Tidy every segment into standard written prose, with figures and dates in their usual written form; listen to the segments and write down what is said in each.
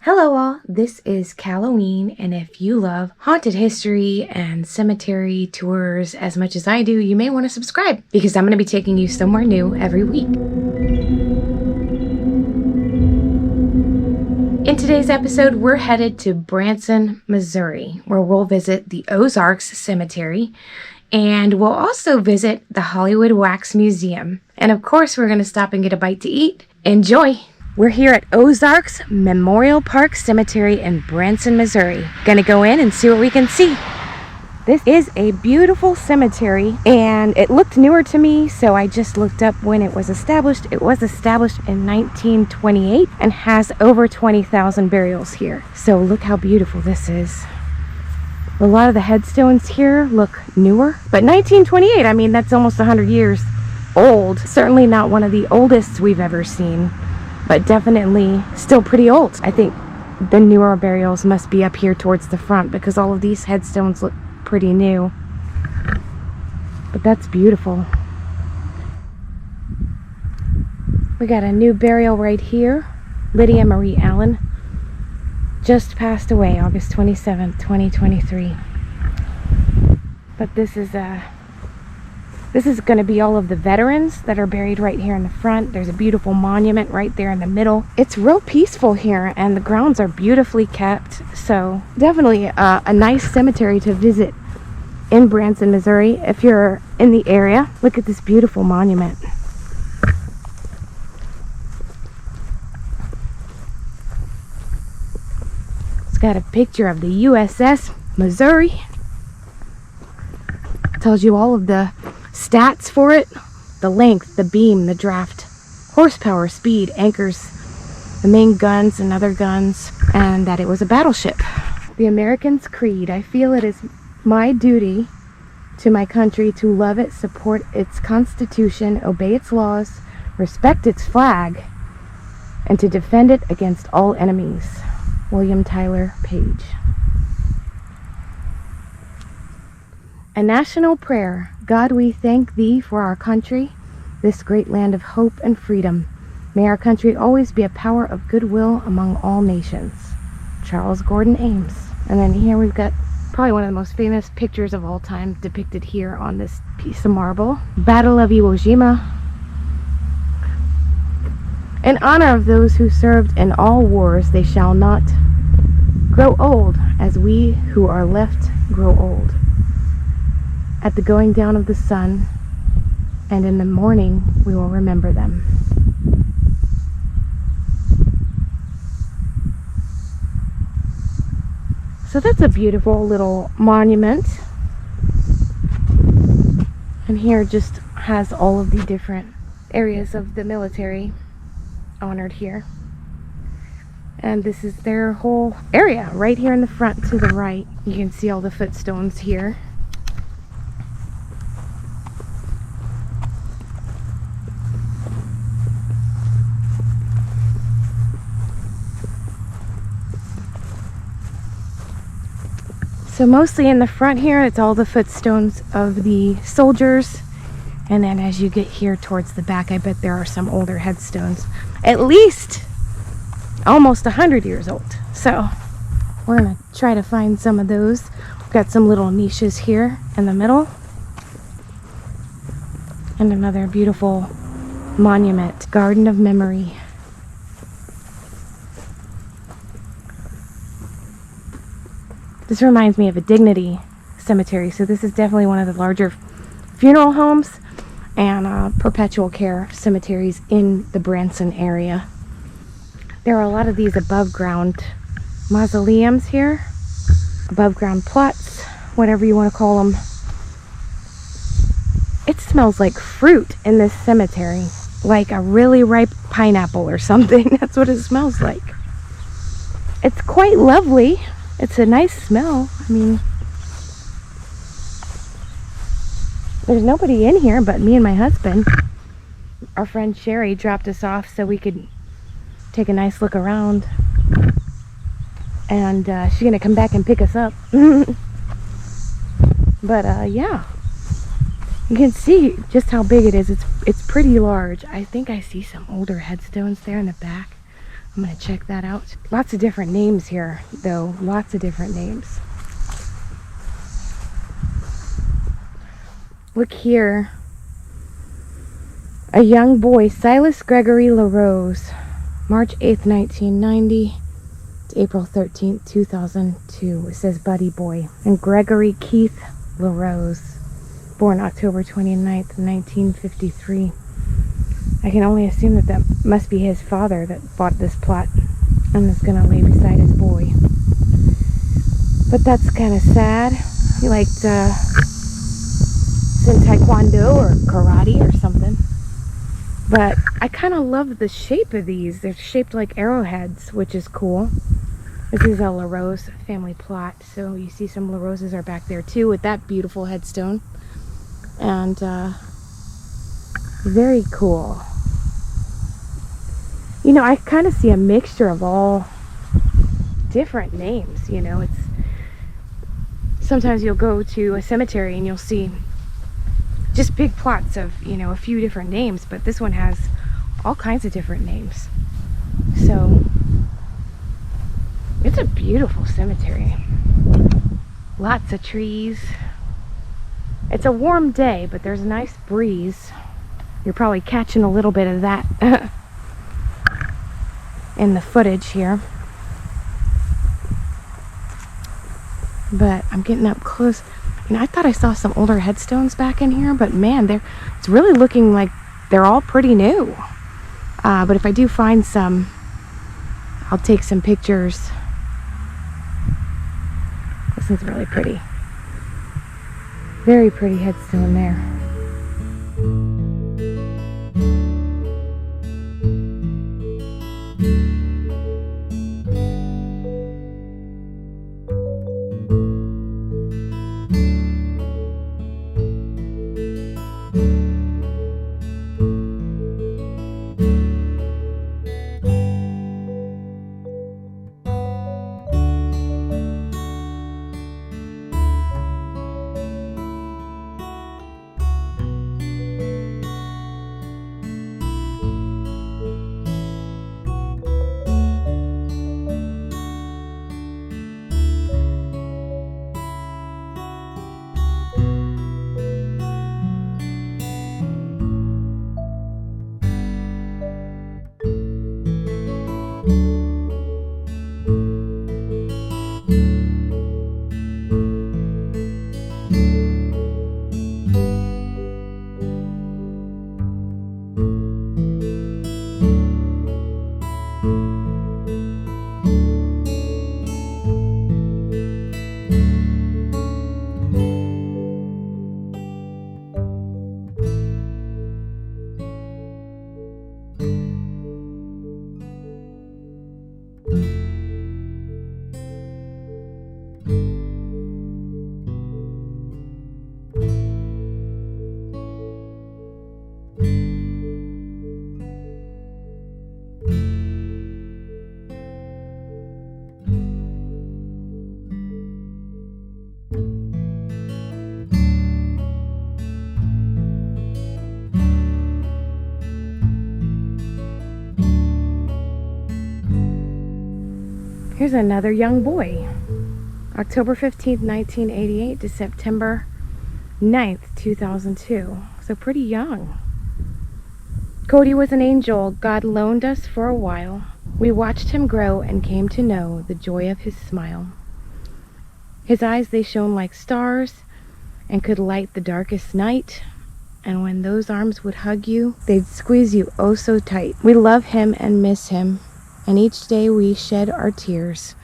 Hello all, this is Halloween, and if you love haunted history and cemetery tours as much as I do, you may want to subscribe because I'm going to be taking you somewhere new every week. In today's episode, we're headed to Branson, Missouri, where we'll visit the Ozarks Cemetery, and we'll also visit the Hollywood Wax Museum. And of course, we're going to stop and get a bite to eat. Enjoy! We're here at Ozarks Memorial Park Cemetery in Branson, Missouri. Gonna go in and see what we can see. This is a beautiful cemetery, and it looked newer to me, so I just looked up when it was established. It was established in 1928 and has over 20,000 burials here. So look how beautiful this is. A lot of the headstones here look newer, but 1928, I mean, that's almost 100 years old. Certainly not one of the oldest we've ever seen, but definitely still pretty old. I think the newer burials must be up here towards the front because all of these headstones look pretty new. But that's beautiful. We got a new burial right here. Lydia Marie Allen just passed away August 27th, 2023. But this is going to be all of the veterans that are buried right here in the front. There's a beautiful monument right there in the middle. It's real peaceful here, and the grounds are beautifully kept. So definitely a nice cemetery to visit in Branson, Missouri if you're in the area. Look at this beautiful monument. It's got a picture of the USS Missouri. Tells you all of the stats for it: the length, the beam, the draft, horsepower, speed, anchors, the main guns and other guns, and that it was a battleship. The American's Creed: I feel it is my duty to my country to love it, support its constitution, obey its laws, respect its flag, and to defend it against all enemies. William Tyler Page. A national prayer. God, we thank thee for our country, this great land of hope and freedom. May our country always be a power of goodwill among all nations. Charles Gordon Ames. And then here we've got probably one of the most famous pictures of all time depicted here on this piece of marble. Battle of Iwo Jima. In honor of those who served in all wars, they shall not grow old as we who are left grow old. At the going down of the sun, and in the morning we will remember them. So that's a beautiful little monument. And here just has all of the different areas of the military honored here. And this is their whole area right here in the front to the right. You can see all the footstones here. So mostly in the front here, it's all the footstones of the soldiers. And then as you get here towards the back, I bet there are some older headstones. At least almost 100 years old. So we're going to try to find some of those. We've got some little niches here in the middle. And another beautiful monument, Garden of Memory. This reminds me of a Dignity cemetery, so this is definitely one of the larger funeral homes and perpetual care cemeteries in the Branson area. There are a lot of these above ground mausoleums here, above ground plots, whatever you want to call them. It smells like fruit in this cemetery, like a really ripe pineapple or something. That's what it smells like. It's quite lovely. It's a nice smell. I mean, there's nobody in here but me and my husband. Our friend Sherry dropped us off so we could take a nice look around. And she's going to come back and pick us up. But yeah, you can see just how big it is. It's pretty large. I think I see some older headstones there in the back. I'm gonna check that out. Lots of different names here, though. Lots of different names. Look here. A young boy, Silas Gregory LaRose, March 8th, 1990 to April 13th, 2002. It says Buddy Boy. And Gregory Keith LaRose, born October 29th, 1953. I can only assume that that must be his father that bought this plot and is going to lay beside his boy. But that's kind of sad. He liked in taekwondo or karate or something. But I kind of love the shape of these. They're shaped like arrowheads, which is cool. This is a LaRose family plot, so you see some LaRoses are back there too with that beautiful headstone. And very cool. You know, I kind of see a mixture of all different names, you know. It's sometimes you'll go to a cemetery and you'll see just big plots of, you know, a few different names, but this one has all kinds of different names. So it's a beautiful cemetery. Lots of trees. It's a warm day, but there's a nice breeze. You're probably catching a little bit of that in the footage here. But I'm getting up close. You know, I thought I saw some older headstones back in here, but man, it's really looking like they're all pretty new. But if I do find some, I'll take some pictures. This one's really pretty. Very pretty headstone there. Here's another young boy. October 15th, 1988 to September 9th, 2002. So pretty young. Cody was an angel God loaned us for a while. We watched him grow and came to know the joy of his smile. His eyes, they shone like stars and could light the darkest night. And when those arms would hug you, they'd squeeze you oh so tight. We love him and miss him. And each day we shed our tears,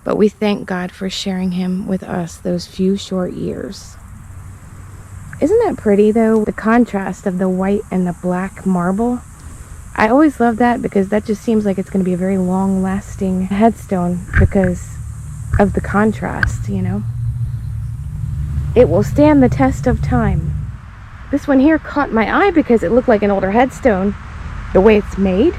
but we thank God for sharing him with us those few short years. Isn't that pretty though? The contrast of the white and the black marble. I always love that because that just seems like it's going to be a very long-lasting headstone because of the contrast, you know. It will stand the test of time. This one here caught my eye because it looked like an older headstone, the way it's made.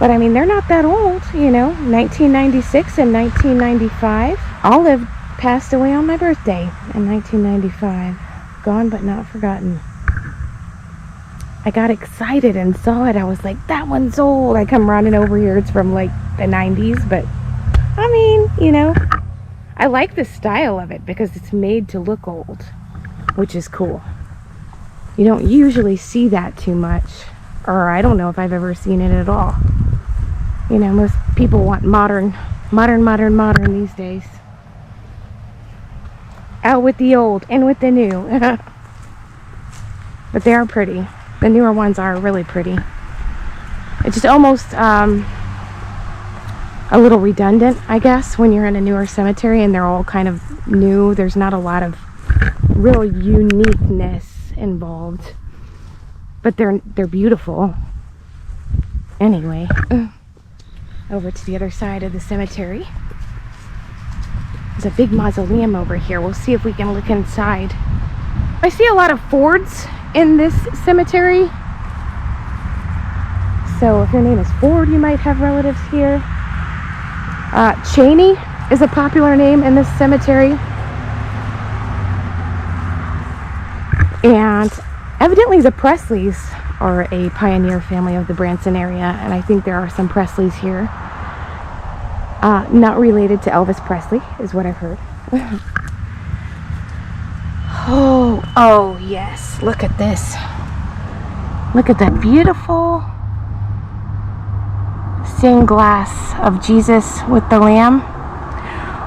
But I mean, they're not that old, you know, 1996 and 1995. Olive passed away on my birthday in 1995. Gone but not forgotten. I got excited and saw it. I was like, that one's old. I come running over here. It's from like the 90s, but I mean, you know, I like the style of it because it's made to look old, which is cool. You don't usually see that too much, or I don't know if I've ever seen it at all. You know, most people want modern these days. Out with the old, in with the new. But they are pretty. The newer ones are really pretty. It's just almost a little redundant, I guess, when you're in a newer cemetery and they're all kind of new. There's not a lot of real uniqueness involved. But they're beautiful. Anyway, over to the other side of the cemetery. There's a big mausoleum over here. We'll see if we can look inside. I see a lot of Fords in this cemetery. So if your name is Ford, you might have relatives here. Cheney is a popular name in this cemetery. And evidently the Presleys are a pioneer family of the Branson area, and I think there are some Presleys here. Not related to Elvis Presley, is what I've heard. Oh yes, look at this. Look at that beautiful stained glass of Jesus with the lamb.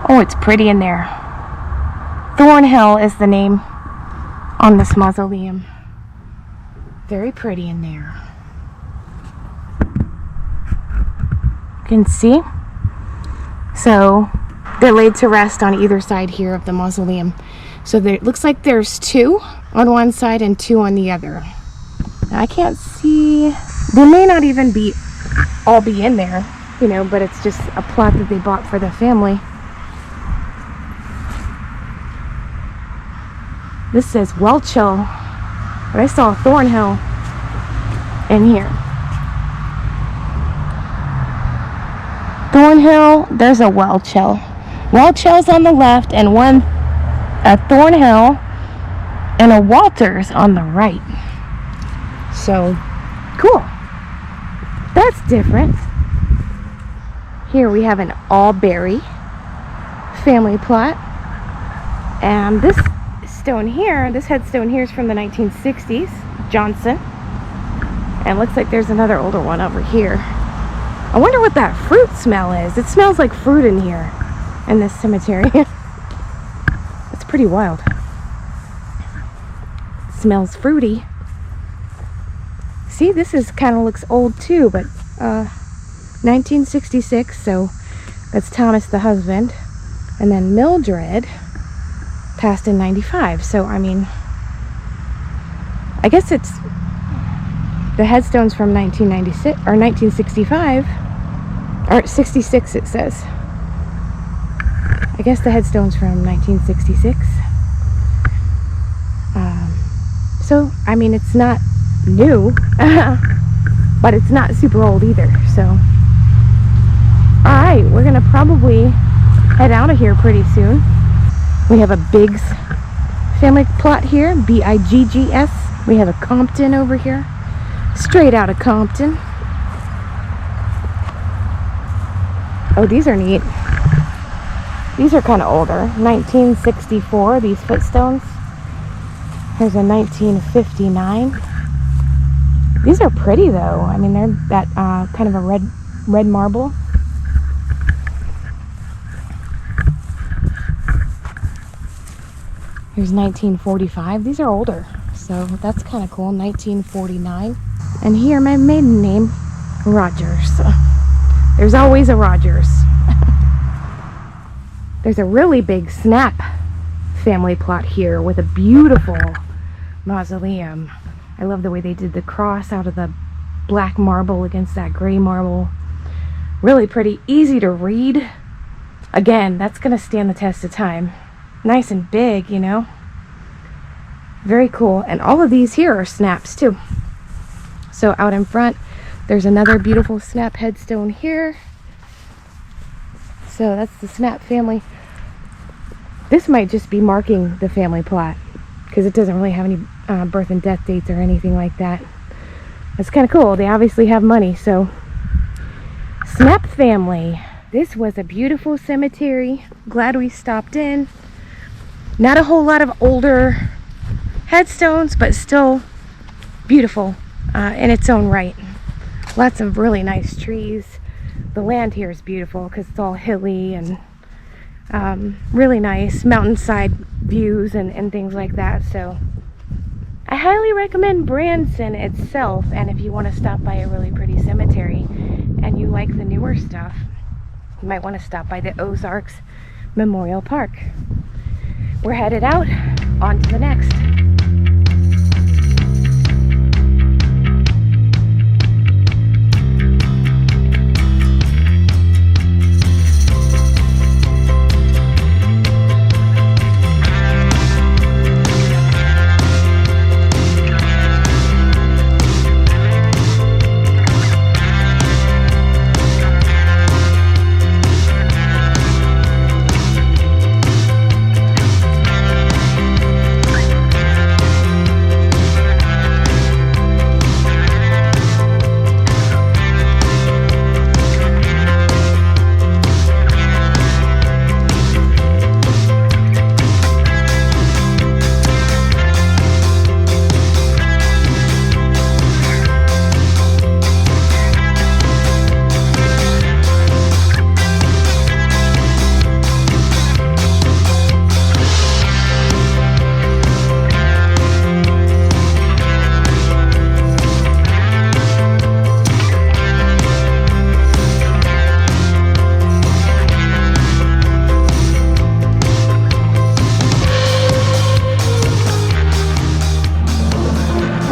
Oh, it's pretty in there. Thornhill is the name on this mausoleum. Very pretty in there. You can see. So they're laid to rest on either side here of the mausoleum. So there, it looks like there's 2 on one side and 2 on the other. Now, I can't see. They may not even all be in there, you know, but it's just a plot that they bought for the family. This says Welchel, but I saw Thornhill in here. Thornhill, there's a Welchel. Welchel's on the left and a Thornhill and a Walters on the right. So, cool. That's different. Here we have an Allberry family plot. And this stone here, this headstone here is from the 1960s, Johnson. And looks like there's another older one over here. I wonder what that fruit smell is. It smells like fruit in here, in this cemetery. It's pretty wild. It smells fruity. See, this is kind of looks old too, but 1966, so that's Thomas the husband. And then Mildred passed in 95. So, I mean, I guess it's the headstone's from 1996 or 1965 or 66 it says. I guess the headstone's from 1966. So, I mean, it's not new, but it's not super old either. So, alright, we're gonna probably head out of here pretty soon. We have a Biggs family plot here, B-I-G-G-S. We have a Compton over here, straight out of Compton. Oh, these are neat. These are kind of older. 1964, these footstones. Here's a 1959. These are pretty though. I mean, they're that kind of a red marble. Here's 1945. These are older, so that's kind of cool. 1949. And here, my maiden name, Rogers. There's always a Rogers. There's a really big Snap family plot here with a beautiful mausoleum. I love the way they did the cross out of the black marble against that gray marble. Really pretty, easy to read. Again, that's going to stand the test of time. Nice and big, you know. Very cool. And all of these here are Snaps too. So out in front, there's another beautiful Snap headstone here. So that's the Snap family. This might just be marking the family plot because it doesn't really have any birth and death dates or anything like that. It's kind of cool. They obviously have money, so. Snap family. This was a beautiful cemetery. Glad we stopped in. Not a whole lot of older headstones, but still beautiful in its own right. Lots of really nice trees. The land here is beautiful because it's all hilly and really nice mountainside views and things like that. So I highly recommend Branson itself, and if you want to stop by a really pretty cemetery and you like the newer stuff, you might want to stop by the Ozarks Memorial Park. We're headed out, on to the next.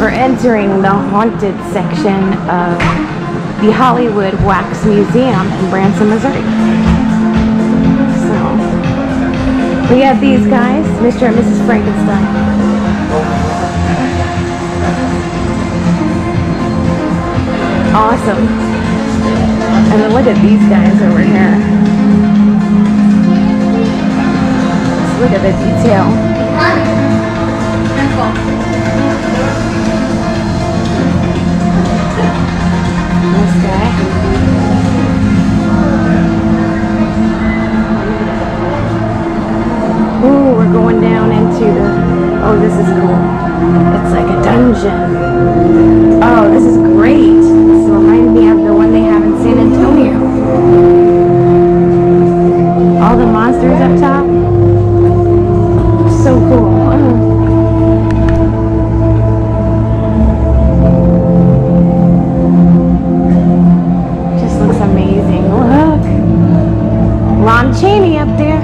We're entering the haunted section of the Hollywood Wax Museum in Branson, Missouri. So, we have these guys, Mr. and Mrs. Frankenstein. Awesome. And then look at these guys over here. Just look at the detail. This guy. Ooh, we're going down into the... Oh, this is cool. It's like a dungeon. Oh, this is great. This reminds me of the one they have in San Antonio. All the monsters up top. So cool. Cheney up there.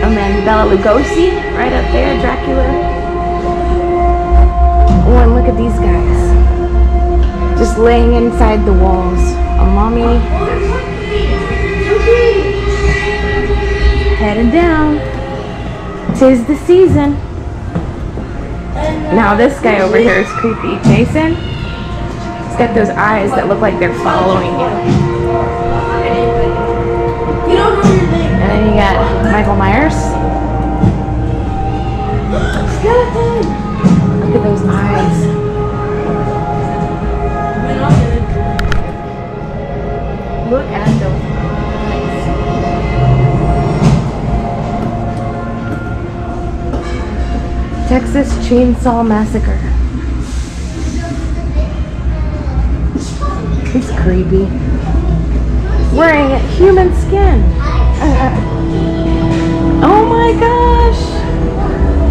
And then Bela Lugosi right up there, Dracula. Oh, and look at these guys. Just laying inside the walls. A mummy. Headed down. 'Tis the season. Now this guy over here is creepy. Jason. He's got those eyes that look like they're following you. And then you got Michael Myers. Look at those eyes. Look at those eyes. Texas Chainsaw Massacre. He's creepy. Wearing human skin. Oh my gosh!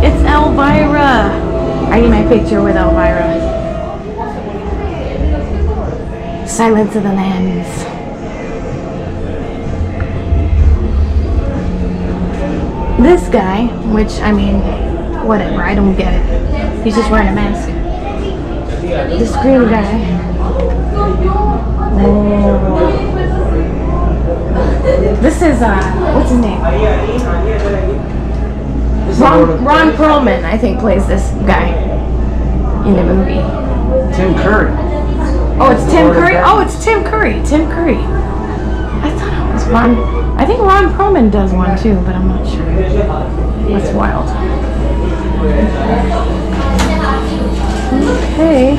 It's Elvira. I need my picture with Elvira. Silence of the Lambs. This guy, which, I mean, whatever, I don't get it. He's just wearing a mask. The screen guy. Oh. This is, what's his name? Ron Perlman, I think, plays this guy in the movie. Tim Curry. Oh, it's Tim Curry? Oh, it's Tim Curry. Tim Curry. I thought it was Ron. I think Ron Perlman does one too, but I'm not sure. That's wild. Okay.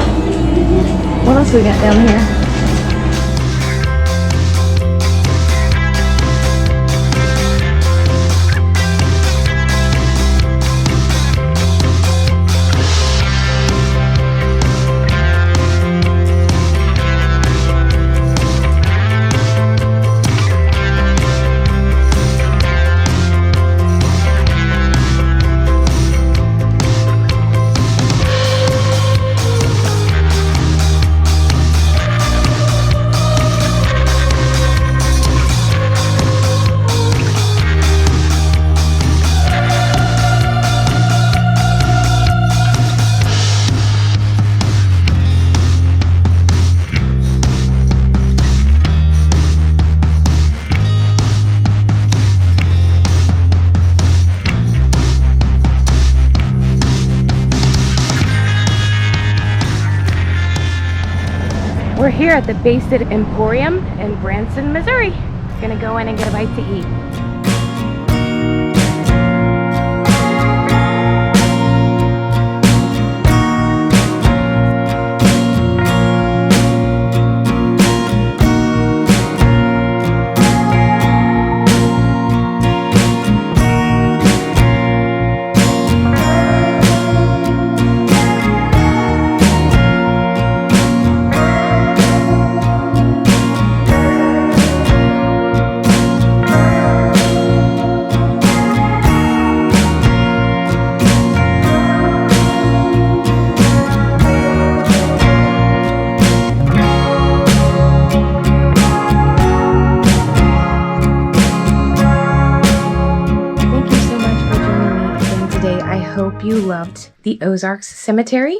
What else we got down here? We're here at the Basted Emporium in Branson, Missouri. Gonna go in and get a bite to eat. Hope you loved the Ozarks Cemetery.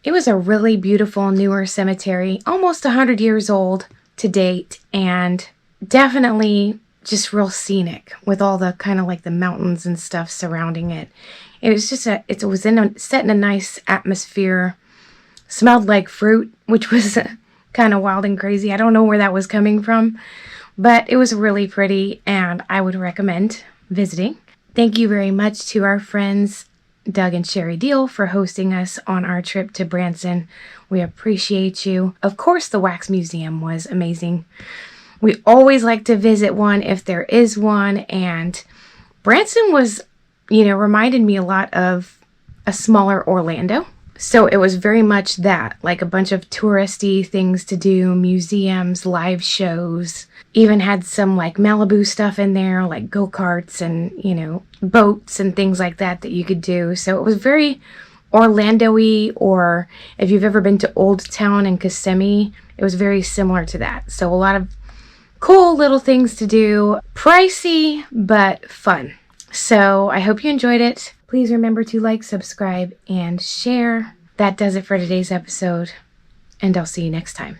It was a really beautiful newer cemetery, almost 100 years old to date, and definitely just real scenic with all the kind of like the mountains and stuff surrounding it. It was just set in a nice atmosphere. Smelled like fruit, which was kind of wild and crazy. I don't know where that was coming from, but it was really pretty and I would recommend visiting. Thank you very much to our friends Doug and Sherry Deal for hosting us on our trip to Branson. We appreciate you. Of course, the Wax Museum was amazing. We always like to visit one if there is one, and Branson was, reminded me a lot of a smaller Orlando. So it was very much that, like a bunch of touristy things to do, museums, live shows, even had some like Malibu stuff in there, like go-karts and, boats and things like that you could do. So it was very Orlando-y, or if you've ever been to Old Town in Kissimmee, it was very similar to that. So a lot of cool little things to do, pricey, but fun. So I hope you enjoyed it. Please remember to like, subscribe, and share. That does it for today's episode, and I'll see you next time.